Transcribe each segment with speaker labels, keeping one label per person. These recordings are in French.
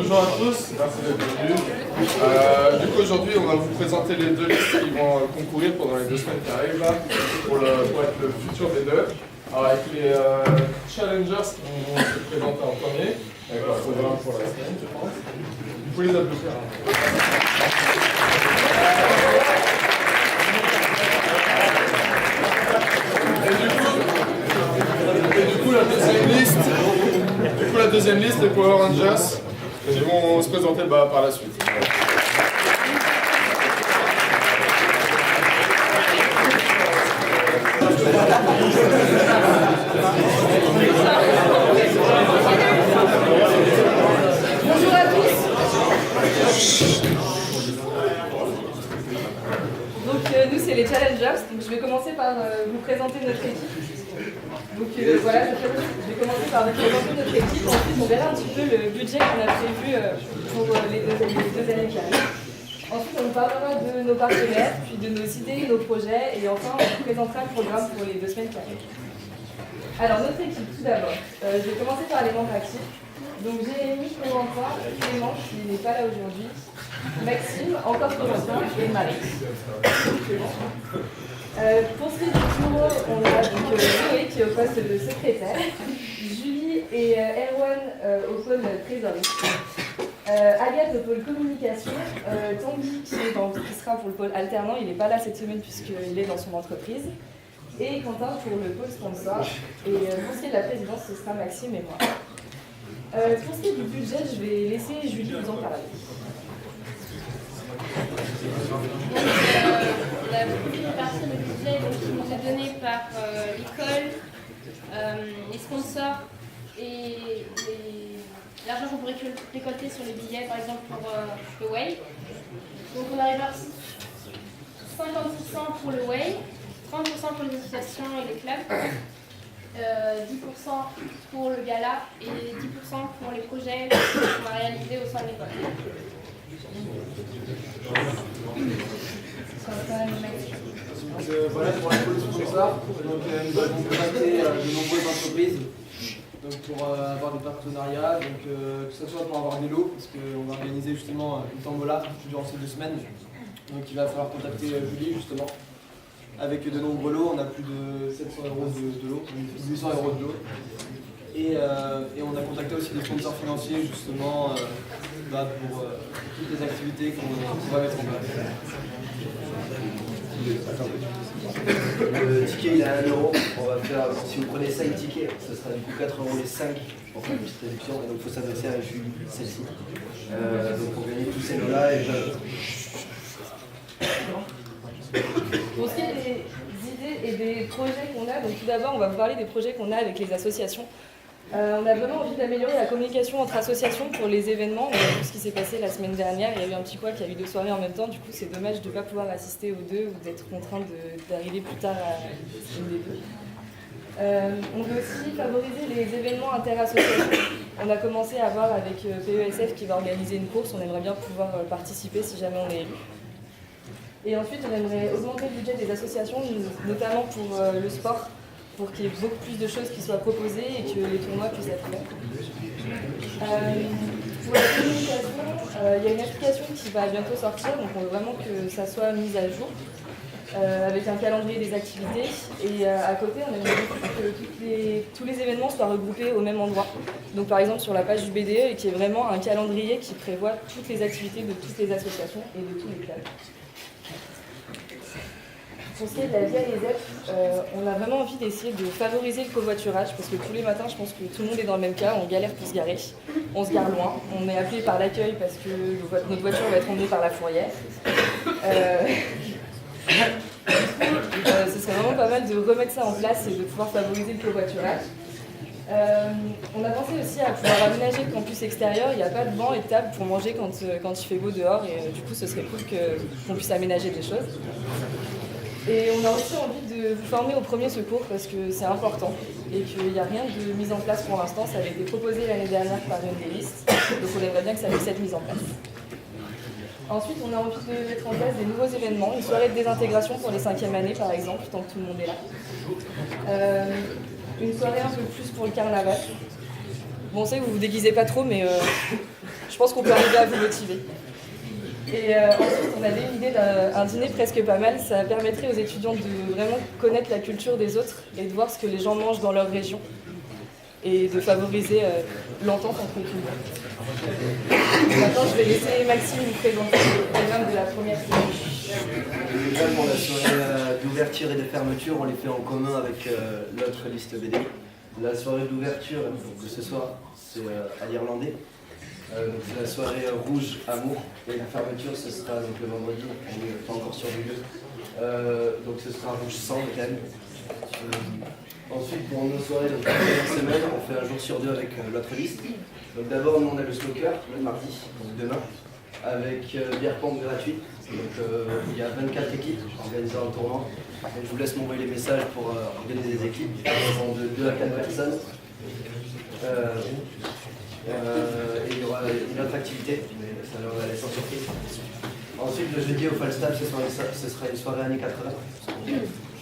Speaker 1: Bonjour à tous, merci d'être venus. Du coup aujourd'hui on va vous présenter les deux listes qui vont concourir pendant les 2 semaines qui arrivent là, pour être le futur des deux. Alors avec les challengers qui vont se présenter en premier, avec leur programme pour la semaine je pense. Vous pouvez les applaudir. Et du coup la deuxième liste, les Power Rangers, ils vont se présenter par la suite.
Speaker 2: Bonjour à tous. Donc nous c'est les Challengers, donc je vais commencer par vous présenter notre équipe. Donc voilà, je vais commencer par vous présenter notre équipe, ensuite on verra un petit peu le budget qu'on a prévu pour les deux années qui arrivent. Ensuite on vous parlera de nos partenaires, puis de nos idées, nos projets, et enfin on vous présentera le programme pour les 2 semaines qui arrivent. Alors notre équipe tout d'abord, je vais commencer par les membres actifs. Donc Jérémy, Corentin, Clément qui n'est pas là aujourd'hui, Maxime, encore Corentin et Marie. Pour ce qui est du bureau, on a donc Zoé qui est au poste de secrétaire, Julie et Erwan au pôle trésorerie, Agathe au pôle communication, Tanguy qui sera pour le pôle alternant, il n'est pas là cette semaine puisqu'il est dans son entreprise, et Quentin pour le pôle sponsor. Et pour ce qui est de la présidence, ce sera Maxime et moi. Pour ce qui est du budget, je vais laisser Julie vous en parler.
Speaker 3: La première partie du budget qui nous est donnée par l'école, les sponsors et l'argent qu'on pourrait récolter sur les billets, par exemple pour le Way. Donc on a réparti 50% pour le Way, 30% pour les associations et les clubs, 10% pour le gala et 10% pour les projets qu'on va réaliser au sein de l'école.
Speaker 4: Voilà pour la pôle sponsor. Donc nous avons contacté de nombreuses entreprises donc, pour avoir des partenariats, donc, que ce soit pour avoir des lots, parce qu'on va organiser justement une tombola durant ces 2 semaines. Donc il va falloir contacter Julie justement. Avec de nombreux lots, on a plus de 700 € de lots, 800 € de lots. Et on a contacté aussi des sponsors financiers justement pour toutes les activités qu'on va mettre en place.
Speaker 5: Le ticket il est à 1 €. On va faire, si vous prenez 5 tickets, ce sera du coup 4 € les 5 pour faire une petite réduction. Et donc il faut s'adresser à Julie, celle-ci. Donc pour gagner tous ces lots-là et
Speaker 2: Pour ce qui est des idées et des projets qu'on a, donc tout d'abord on va vous parler des projets qu'on a avec les associations. On a vraiment envie d'améliorer la communication entre associations pour les événements. On a vu ce qui s'est passé la semaine dernière, il y a eu un petit couac, il y a eu 2 soirées en même temps, du coup c'est dommage de ne pas pouvoir assister aux 2 ou d'être contraint d'arriver plus tard à une des 2. On veut aussi favoriser les événements interassociations. On a commencé à voir avec PESF qui va organiser une course, on aimerait bien pouvoir participer si jamais on est élu. Et ensuite, on aimerait augmenter le budget des associations, notamment pour le sport, pour qu'il y ait beaucoup plus de choses qui soient proposées et que les tournois puissent être faits. Pour la communication, il y a une application qui va bientôt sortir, donc on veut vraiment que ça soit mis à jour, avec un calendrier des activités. Et à côté, on aimerait que tous les événements soient regroupés au même endroit. Donc par exemple sur la page du BDE, et qui est vraiment un calendrier qui prévoit toutes les activités de toutes les associations et de tous les clubs. Pour ce qui est de la Via ESF, on a vraiment envie d'essayer de favoriser le covoiturage parce que tous les matins, je pense que tout le monde est dans le même cas, on galère pour se garer. On se gare loin, on est appelé par l'accueil parce que notre voiture va être emmenée par la fourrière. Ce serait vraiment pas mal de remettre ça en place et de pouvoir favoriser le covoiturage. On a pensé aussi à pouvoir aménager le campus extérieur. Il n'y a pas de banc et de table pour manger quand il fait beau dehors et du coup ce serait cool qu'on puisse aménager des choses. Et on a aussi envie de vous former au premier secours parce que c'est important et qu'il n'y a rien de mis en place pour l'instant. Ça avait été proposé l'année dernière par une des listes, donc on aimerait bien que ça puisse être mis en place. Ensuite, on a envie de mettre en place des nouveaux événements, une soirée de désintégration pour les 5e années par exemple, tant que tout le monde est là. Une soirée un peu plus pour le carnaval. Bon, on sait que vous vous déguisez pas trop, mais Je pense qu'on peut arriver à vous motiver. Et ensuite, on avait une idée d'un dîner presque pas mal. Ça permettrait aux étudiants de vraiment connaître la culture des autres et de voir ce que les gens mangent dans leur région et de favoriser l'entente entre tout le monde. Maintenant, je vais laisser Maxime vous présenter le programme de la première semaine.
Speaker 5: Déjà, pour la soirée d'ouverture et de fermeture, on les fait en commun avec l'autre liste BD. La soirée d'ouverture, de ce soir, c'est à l'Irlandais. Donc c'est la soirée rouge amour. Et la fermeture, ce sera donc le vendredi, on n'est pas encore sur le lieu. Donc ce sera rouge sang, quand même. Ensuite, pour nos soirées de première semaine, on fait un jour sur deux avec l'autre liste. Donc d'abord, nous on a le snooker, le mardi, donc demain, avec bière pompe gratuite. Donc il y a 24 équipes organisées en tournoi. Donc, je vous laisse m'envoyer les messages pour organiser des équipes. Elles sont de 2 à 4 personnes. Et il y aura une autre activité, mais ça leur va laisser en surprise. Ensuite, le jeudi au Falstaff, ce sera une soirée années 80. Je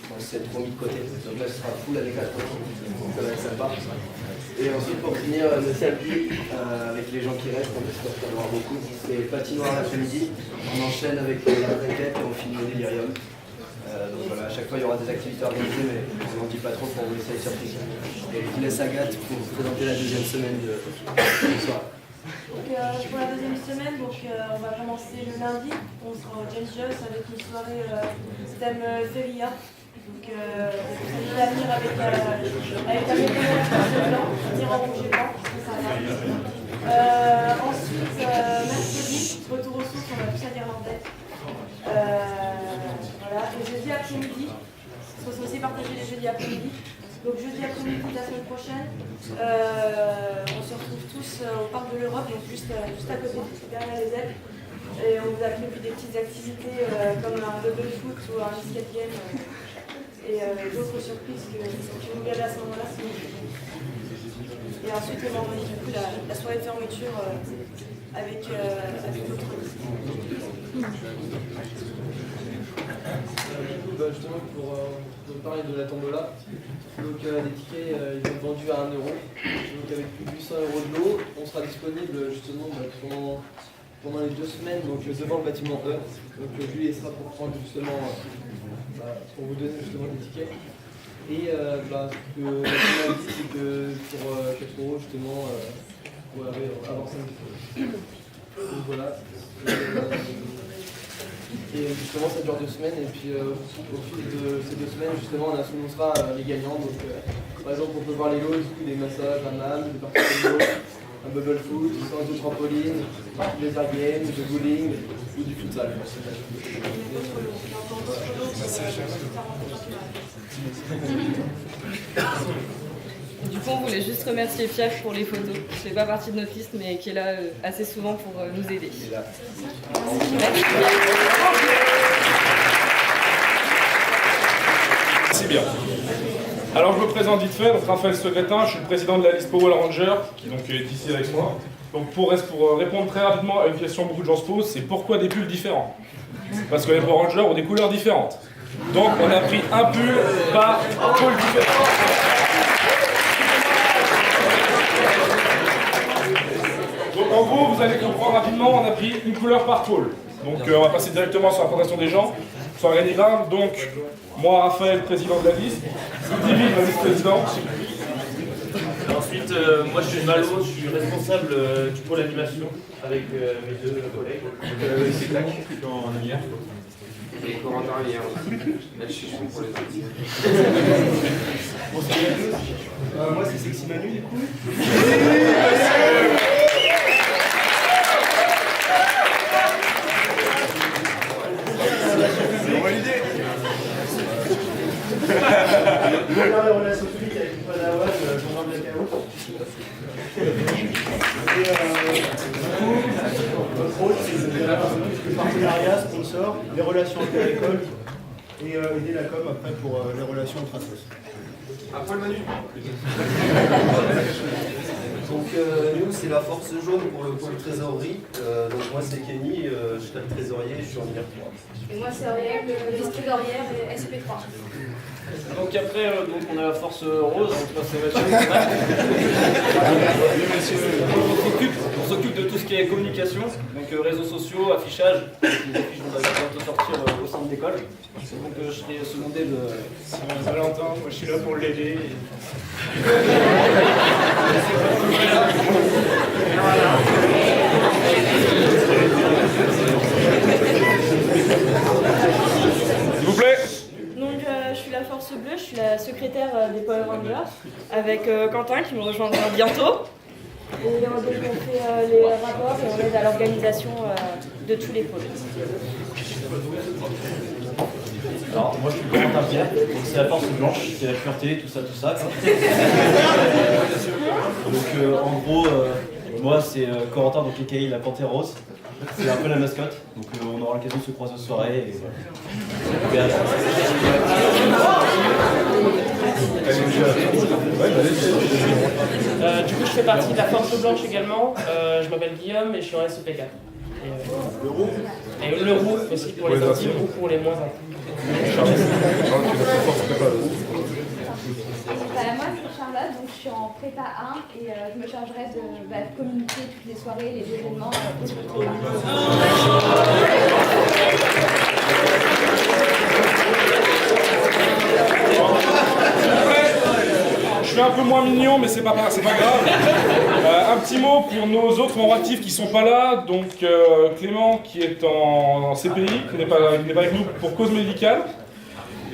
Speaker 5: pense que c'est trop mis de côté. Donc là, ce sera full années 80. Donc ça va être sympa. Et ensuite, pour finir, le samedi, avec les gens qui restent, on espère qu'il y en aura beaucoup. C'est patinoire l'après-midi. On enchaîne avec la raquette et on finit au délirium. Donc voilà, à chaque fois il y aura des activités organisées, mais on n'en dit pas trop pour vous laisser les surprises. Et je laisse Agathe pour vous présenter la deuxième semaine de soir.
Speaker 6: Donc, pour la deuxième semaine, on va commencer le lundi. On sera au James Joyce avec une soirée thème Feria. Donc, on s'invite à venir avec la météo blanc, venir en rouge et blanc, c'est sympa. Ensuite, mercredi, retour aux sources, on va tous à l'Irlandais. Voilà, et jeudi après-midi, parce qu'on s'est aussi partagé les jeudis après-midi. Donc jeudi après-midi de la semaine prochaine, on se retrouve tous au parc de l'Europe, donc juste à côté, derrière les ailes. Et on vous a prévu des petites activités comme un double foot ou un escape game et d'autres surprises que vous verrez à ce moment-là. Et ensuite le vendredi, du coup, la soirée de fermeture avec d'autres listes.
Speaker 4: Justement pour parler de la tombola, donc les tickets ils vont être vendus à 1 €, donc avec plus de 800 € de lot, on sera disponible justement pendant les 2 semaines donc, devant le bâtiment E, donc lui il sera pour prendre justement, pour vous donner justement des tickets. Et ce que la a dit c'est que pour 4 € justement, vous pouvez avoir 5 tickets. Donc voilà. Et justement ça dure 2 semaines et puis au fil de ces 2 semaines justement on annoncera les gagnants. Donc par exemple on peut voir les lots, du coup, des massages, un âme, des parties de vélo, un bubble foot, une séance de trampoline, des air games, du bowling ou du futsal.
Speaker 2: Du coup, on voulait juste remercier Pierre pour les photos. Je ne fais pas partie de notre liste, mais qui est là assez souvent pour nous aider.
Speaker 7: Merci bien. Alors je me présente vite fait, donc Raphaël Segretin, je suis le président de la liste Power Ranger, qui donc est ici avec moi. Donc pour répondre très rapidement à une question que beaucoup de gens se posent, c'est pourquoi des pulls différents? Parce que les Power Rangers ont des couleurs différentes. Donc on a pris un pull par pôle différent. Donc en gros, vous allez comprendre rapidement, on a pris une couleur par pôle. Donc on va passer directement sur la présentation des gens, sur l'organigramme. Donc moi, Raphaël, président de la liste, Divi, la vice-président.
Speaker 8: Ensuite, moi je suis Malo, je suis responsable du pôle animation avec mes 2 collègues. C'est Clac, je suis en lumière.
Speaker 9: Et Corentin hier aussi. Là je suis pour les artistes.
Speaker 5: Moi c'est Sexy Manu du coup. Je vais faire les relations publiques avec une Padawan, Jean-Jean Blacao. Et du coup, notre rôle, c'est le partenariat, sponsor, les relations inter-écoles et aider la com après pour les relations entre assos.
Speaker 9: Après le Manu.
Speaker 5: Donc nous c'est la force jaune pour le pôle trésorerie. Donc moi c'est Kenny, je suis le trésorier, je suis en IR3.
Speaker 6: Et moi, c'est Ariel, le trésorière et SP3.
Speaker 4: Donc après, on a la force rose, donc là c'est Mathieu. On s'occupe de tout ce qui est communication, donc réseaux sociaux, affichage. Les affiches vont bientôt sortir au centre d'école. Donc je serai secondé de
Speaker 7: Valentin, moi je suis là pour l'aider. S'il vous plaît.
Speaker 2: Donc je suis la force bleue, je suis la secrétaire des Power Rangers avec Quentin qui me rejoindra bientôt. Et donc on fait les rapports et on aide à l'organisation de tous les pôles.
Speaker 8: Alors, moi je suis Corentin Pierre, c'est la force blanche, c'est la pureté, tout ça. Donc en gros, moi c'est Corentin, donc AKA la panthère rose. C'est un peu la mascotte, donc on aura l'occasion de se croiser aux soirées. Et voilà.
Speaker 10: Du coup, je fais partie de la force blanche également. Je m'appelle Guillaume et je suis en SOP4. Et le roux aussi pour les intimes ou pour les moins intimes.
Speaker 6: Moi, c'est Charlotte, donc je suis en prépa 1 et je me chargerai de communiquer toutes les soirées, les événements.
Speaker 7: Je suis un peu moins mignon, mais c'est pas grave. Un petit mot pour nos autres membres actifs qui sont pas là. Donc Clément qui est en CPI, qui n'est pas avec nous pour cause médicale.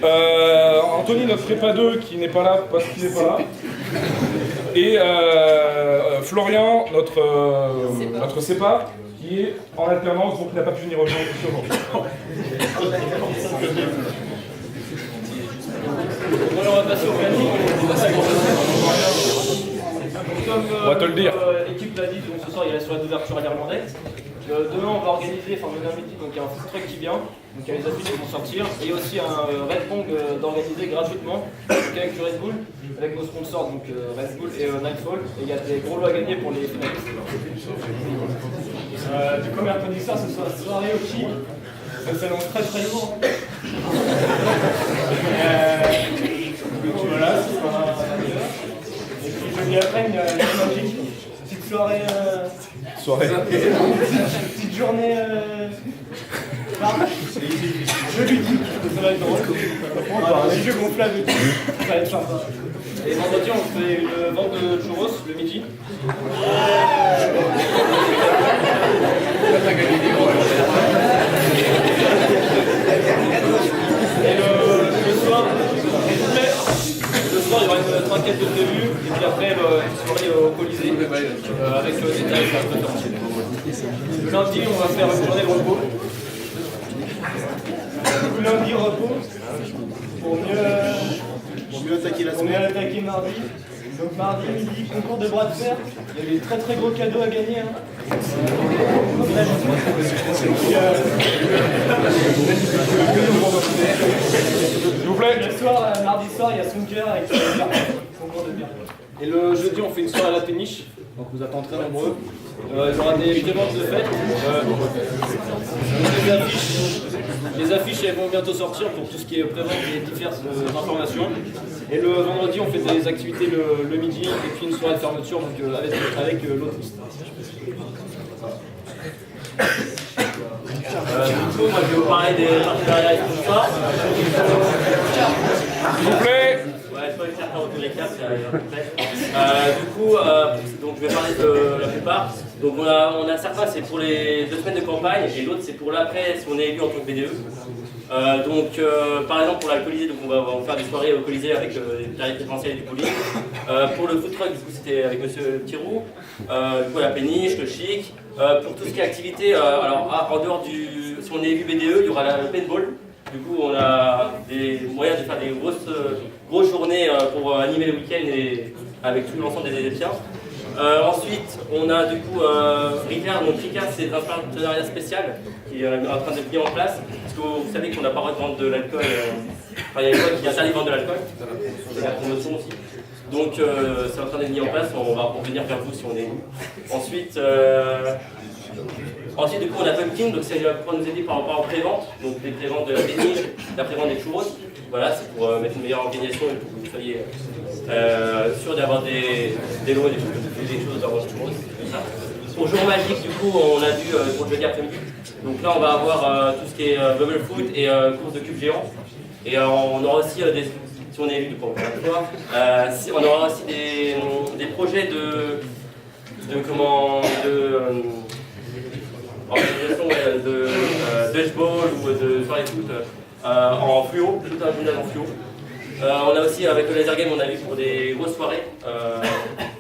Speaker 7: Anthony, notre prépa 2, qui n'est pas là parce qu'il n'est pas là. Et Florian, notre CEPA, qui est en alternance, donc il n'a pas pu venir aujourd'hui.
Speaker 4: Alors on va passer au planning.
Speaker 7: On va te le dire.
Speaker 4: L'équipe l'a dit, donc ce soir il y a la soirée d'ouverture à l'Irlandais. Demain on va organiser, enfin demain midi, donc il y a un food truck qui vient, donc il y a les affiches qui vont sortir, et aussi un Red Pong d'organiser gratuitement, donc avec du Red Bull, avec nos sponsors, donc Red Bull et Nightfall, et il y a des gros lots à gagner pour les finalistes. Du coup mercredi soir, ce soir soirée au Chi, ça s'annonce très très lourd. Donc voilà, c'est pas... Et puis jeudi après, il y a la magique, petite soirée... petite journée... jeu ludique, ça va être drôle. Les jeux gonflables et tout, ça va être sympa. Et vendredi, on fait une vente de churros le midi. Et le soir, il y aura une trinquette de prévu, et puis après une soirée au Colisée avec des tarifs préférentiels. Le lundi, on va faire une journée de repos. Le lundi, repos pour mieux attaquer la semaine. Attaquer mardi. Donc mardi midi, concours de bras de fer. Il y a des très très gros cadeaux à gagner. Hein.
Speaker 7: S'il vous plaît.
Speaker 4: Le soir, mardi soir, il y a Snooker avec son concours de bière. Et le jeudi, on fait une soirée à la péniche. Donc vous attendez très nombreux. Il y aura des ventes de fête. Les affiches elles vont bientôt sortir pour tout ce qui est prévente et diverses informations. Et le vendredi, on fait des activités le midi et puis une soirée de fermeture donc, avec l'autre liste.
Speaker 8: Du coup, moi je vais vous parler des partenariats et tout ça.
Speaker 7: S'il vous plaît.
Speaker 8: Ouais, je peux les faire dans tous les cas, c'est complet. Du coup, donc je vais parler de la plupart. Donc on a certains, c'est pour les 2 semaines de campagne, et l'autre c'est pour l'après, si on est élu en tant que BDE. Par exemple pour la Colisée, donc on va faire des soirées au Colisée avec des tarifs préférentiels et du bowling. Pour le food truck, du coup c'était avec Monsieur Tirou. Du coup la péniche, le chic. Pour tout ce qui est activité, alors en dehors du, si on est élu BDE, il y aura le paintball. Du coup on a des moyens de faire des grosses journées pour animer le week-end et avec tout l'ensemble des Égyptiens. Ensuite, on a du coup Ricard. Donc Ricard, c'est un partenariat spécial qui est en train d'être mis en place. Parce que vous savez qu'on n'a pas le droit de vendre de l'alcool. Enfin, il y a une loi qui interdit de vendre de l'alcool. C'est la promotion aussi. Donc c'est en train d'être mis en place, on va revenir vers vous si on est élu. Ensuite, du coup, on a Pumpkin, donc c'est pour nous aider par rapport aux préventes, donc les préventes de la péniche, la prévente des churros. Voilà, c'est pour mettre une meilleure organisation et pour que vous soyez sûr d'avoir des lots et des choses dans vos churros. Au jour magique, du coup, on a vu pour le jeudi après-midi. Donc là, on va avoir tout ce qui est bubble foot et course de cubes géants. Et on aura aussi si on est élu, on aura aussi des projets organisation de dodgeball ou de soirée foot en fluo, tout un gymnase en fluo. On a aussi avec le laser game, on a vu pour des grosses soirées.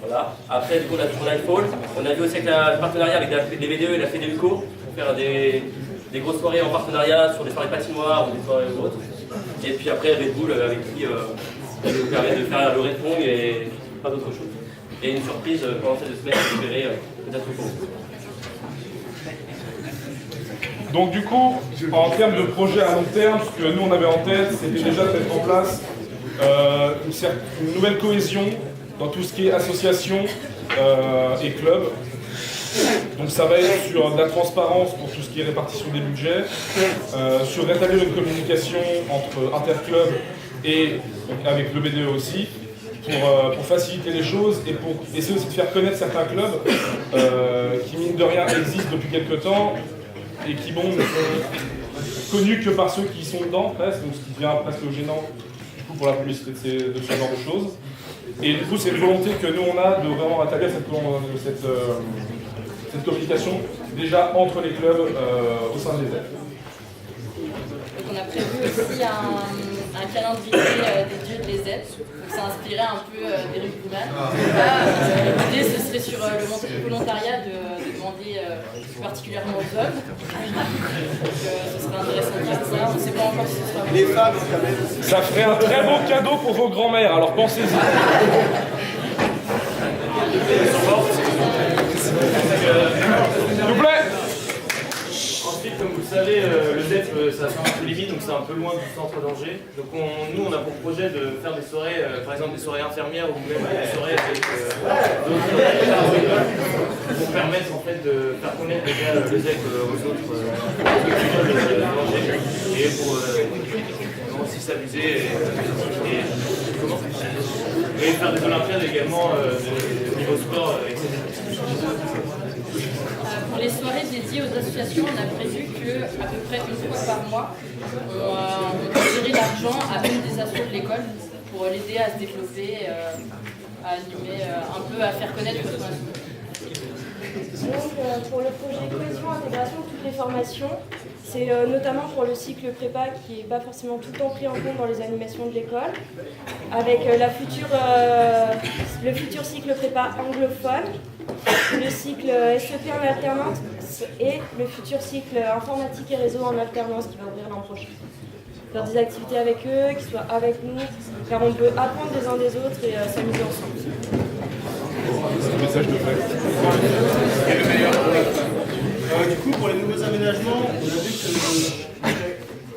Speaker 8: Voilà. Après, du coup, on a toujours Nightfall. On a vu aussi avec le partenariat avec les VDE et la FEDEUCO pour faire des grosses soirées en partenariat sur des soirées patinoires ou des soirées autres. Et puis après, Red Bull avec qui nous permet de faire le Red Pong et pas d'autre chose. Et une surprise pendant ces 2 semaines, vous verrez peut-être pour vous.
Speaker 7: Donc du coup, en termes de projet à long terme, ce que nous on avait en tête, c'était déjà de mettre en place une nouvelle cohésion dans tout ce qui est association et club. Donc ça va être sur de la transparence pour tout ce qui est répartition des budgets, sur rétablir une communication entre interclubs et donc, avec le BDE aussi, pour faciliter les choses et pour essayer aussi de faire connaître certains clubs qui mine de rien existent depuis quelques temps et qui ne sont connus que par ceux qui sont dedans presque, donc ce qui devient presque gênant du coup, pour la publicité de ce genre de choses. Et du coup c'est une volonté que nous on a de vraiment rétablir cette communication déjà entre les clubs au sein des aides.
Speaker 2: Donc on a prévu aussi un calendrier des dieux de les aides. Donc ça inspirait un peu des rugbyman. L'idée ce serait sur le volontariat de demander plus particulièrement aux hommes. Donc ce serait intéressant de faire ça. On ne sait pas encore si ce sera
Speaker 4: Les femmes quand même.
Speaker 7: Ça ferait un très beau cadeau pour vos grands-mères, alors pensez-y. S'il vous plaît.
Speaker 11: Ensuite, comme vous le savez, le DEP, ça fait un peu limite, donc c'est un peu loin du centre d'Angers. Donc nous, on a pour projet de faire des soirées, par exemple des soirées infirmières ou même des soirées avec d'autres pour permettre en fait de faire connaître déjà le DEP aux autres d'Angers et pour aussi s'amuser et faire des Olympiades également au niveau sport, etc.
Speaker 2: Pour les soirées dédiées aux associations, on a prévu qu'à peu près une fois par mois, on transférait l'argent à une des assos de l'école pour l'aider à se développer, à animer, un peu à faire connaître notre asso.
Speaker 6: Donc pour le projet cohésion, intégration, toutes les formations, c'est notamment pour le cycle prépa qui n'est pas forcément tout le temps pris en compte dans les animations de l'école, avec le futur cycle prépa anglophone, le cycle SEP en alternance et le futur cycle informatique et réseau en alternance qui va ouvrir l'an prochain. Faire des activités avec eux, qu'ils soient avec nous, car on peut apprendre les uns des autres et s'amuser ensemble.
Speaker 7: C'est le message de fait.
Speaker 12: Du coup, pour les nouveaux aménagements,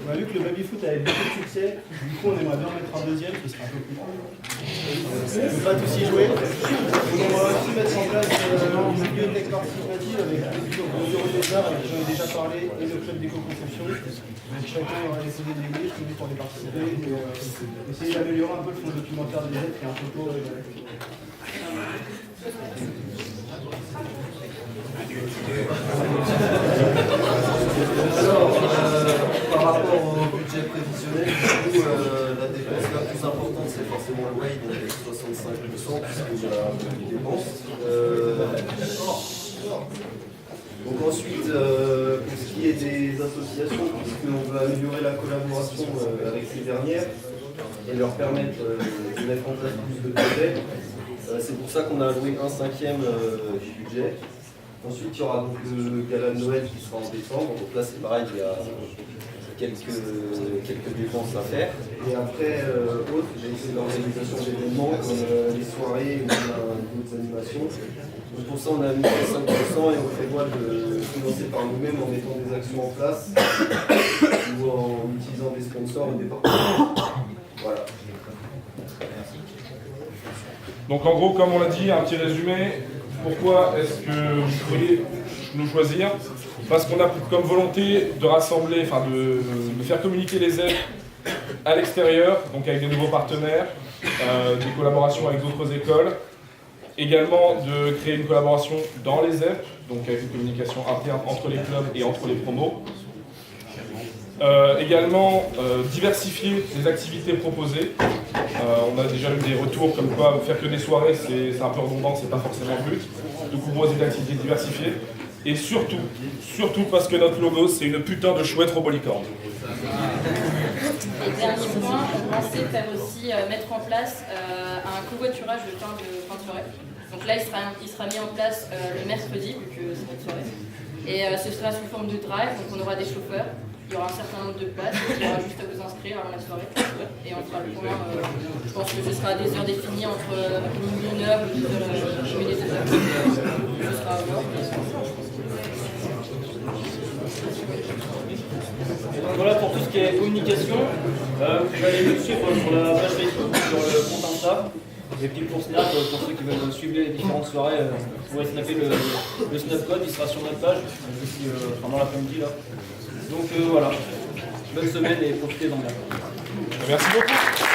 Speaker 12: on a vu que le baby-foot avait beaucoup de succès. Du coup, on aimerait bien en mettre un deuxième, ce sera un peu plus grand. On ne peut pas tous y jouer. Donc, on va aussi mettre en place une bibliothèque participative avec le bureau des arts, j'en ai déjà parlé, et le club d'éco-conception. Donc, chacun aura décidé de l'église, pour les participer, et essayer d'améliorer un peu le fonds documentaire des aides qui est un peu pauvre.
Speaker 5: Alors, par rapport au budget prévisionnel, du coup, la dépense la plus importante, c'est forcément le way, donc 65%, puisqu'il y a des dépenses. Donc ensuite, pour ce qui est des associations, puisqu'on veut améliorer la collaboration avec ces dernières et leur permettre de mettre en place plus de projets, c'est pour ça qu'on a alloué 1/5 du budget. Ensuite, il y aura donc le gala de Noël qui sera en décembre. Donc là, c'est pareil, il y a quelques dépenses à faire. Et après, c'est l'organisation d'événements comme les soirées ou d'autres animations. Donc pour ça, on a mis 5% et on prévoit de financer par nous-mêmes en mettant des actions en place ou en utilisant des sponsors ou des partenaires. Voilà.
Speaker 7: Donc en gros, comme on l'a dit, un petit résumé, pourquoi est-ce que vous pourriez nous choisir? Parce qu'on a comme volonté de rassembler, enfin de faire communiquer les ZEP à l'extérieur, donc avec des nouveaux partenaires, des collaborations avec d'autres écoles, également de créer une collaboration dans les ZEP, donc avec une communication interne entre les clubs et entre les promos. Également diversifier les activités proposées. On a déjà eu des retours comme quoi faire que des soirées c'est un peu redondant, c'est pas forcément le but. Donc proposer des activités diversifiées. Et surtout parce que notre logo c'est une putain de chouette robolicorne.
Speaker 13: Et dernier point, on pensait faire aussi mettre en place un covoiturage de fin de soirée. Donc là il sera mis en place le mercredi vu que c'est notre soirée. Et ce sera sous forme de drive, donc on aura des chauffeurs. Il y aura un certain nombre de places, il y aura juste à vous inscrire avant la soirée. Et on fera le point, je pense que ce sera à des heures définies entre 1h, 12h, et 2h. Ce sera à voir.
Speaker 11: Voilà pour tout ce qui est communication. Vous allez nous suivre sur la page Facebook, sur le compte Insta. Et puis pour Snap, pour ceux qui veulent suivre les différentes soirées, vous pourrez snapper le Snap code, il sera sur notre page, pendant l'après-midi là. Donc voilà, bonne semaine et profitez-en bien.
Speaker 7: Merci beaucoup.